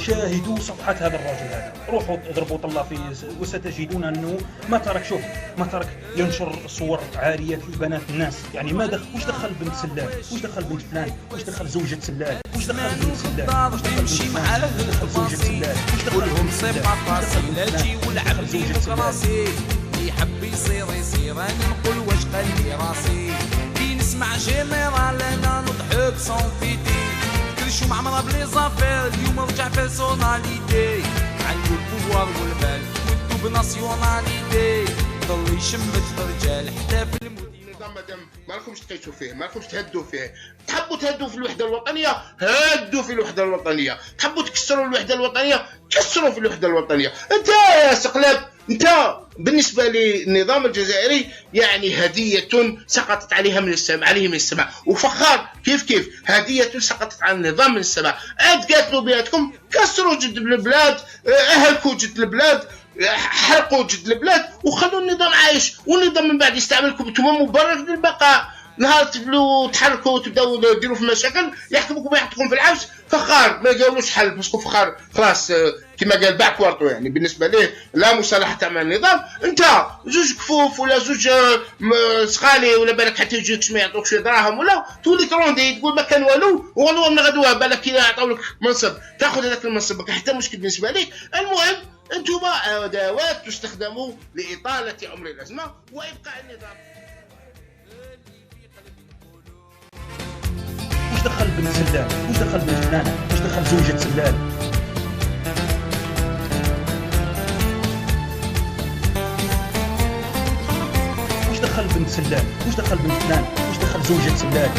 شاهدوا صفحة هذا الرجل هذا، روحوا اضربوا طلة فيه وستجدون انه ما ترك ينشر صور عارية لبنات الناس. يعني واش دخل بنت سلال، واش دخل بنت فلان، واش دخل زوجة سلال، واش دخل بنت سلال، واش دخل بنت فلان، واش دخل زوجة سلال، واش دخل كلهم صفة فاصلة والعب لي براسي، يحب يصير انا نقول واش قال لي راسي، كي نسمع جينيرال انا نضحك سون فيتي، كلشي معمرة بلي زافير اليوم رجع بيرسوناليتي، عنده البوار والمال والدوب ناسيوناليتي، ضل يشمت في رجال حتى في المدينة. مادام ما راكمش تقيسوا فيه، ما راكمش تهدوا فيه، تحبوا تهدوا في الوحدة الوطنية هدوا في الوحدة الوطنية، تحبوا تكسروا الوحدة الوطنية كسروا في الوحدة الوطنية. انت يا سقلاب، انت بالنسبة للنظام الجزائري يعني هدية سقطت عليه من السماء، وفخار كيف هدية سقطت على النظام من السماء. عاد قاتلوا بياتكم، كسروا جد البلاد، اهلكوا جد البلاد، حرقوا جد البلاد، وخلوا النظام عايش، والنظام من بعد يستعملكم انتم مبرر للبقاء. نهار تبداو تحركوا وتبداو ديروا في مشاكل يحكمكم ويحطكم في العوش، فخار ما يلقاولوش حل، باسكو فخار خلاص كما قال باكوارتو، يعني بالنسبه ليه لا مصالحه مع النظام. انت زوج كفوف ولا زوج سخالي ولا بالك حتى يجيك ما يعطوك شي دراهم ولا تولي تروندي تقول ما كان والو، وغدوه من غدوه بالك كي يعطيولك منصب تاخذ هذاك المنصب حتى مشكل بالنسبه ليك. المهم انتم ادوات تستخدموا لاطاله عمر الازمه وابقاء النظام. واش دخل بنت سلال، واش دخل بنت فلان، واش دخل زوجة سلال، واش دخل بنت سلال، واش دخل بنت فلان، واش دخل زوجة سلال.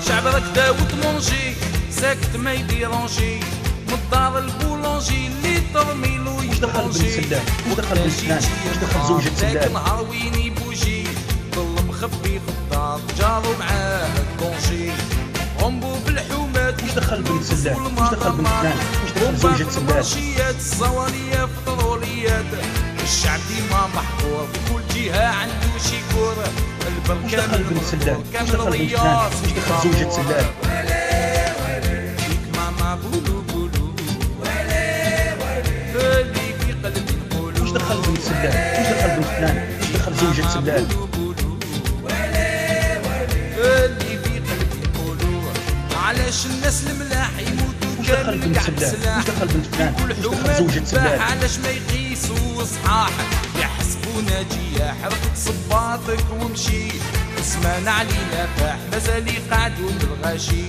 شعب ركدا وتمونجي ساكت ما يديرونجي، من الدار البولونجي اللي ترميلو واش دخل بنت سلال، واش دخل بنت فلان، واش دخل زوجة سلال. نهار وين يبوجي ظل مخبي في الدار جارو معاه الكونجي، غنبو بالحومات واش دخل بنت سلال، واش دخل بنت فلان، واش دخل زوجة سلال. الصوارية فطروليات، الشعب ديما محظور في كل جهة عنده شيكور، واش دخل بنت سلال، واش دخل بنت فلان، واش دخل زوجة سلال. فيك ماما بولو بولو اللي في قلبي نقولو، واش دخل بنت سلال، واش دخل بنت فلان، واش دخل زوجة سلال. اللي في قلبي نقولو، علاش الناس الملاح يموتوا واش دخل بنت سلال، واش دخل بنت فلان، واش دخل زوجة سلال. علاش ما يقيسوا صحاح يحسبونا جياح، رفض صباطك ومشي اسمعنا علينا فاح، مازال يقعدوا بالغاشي.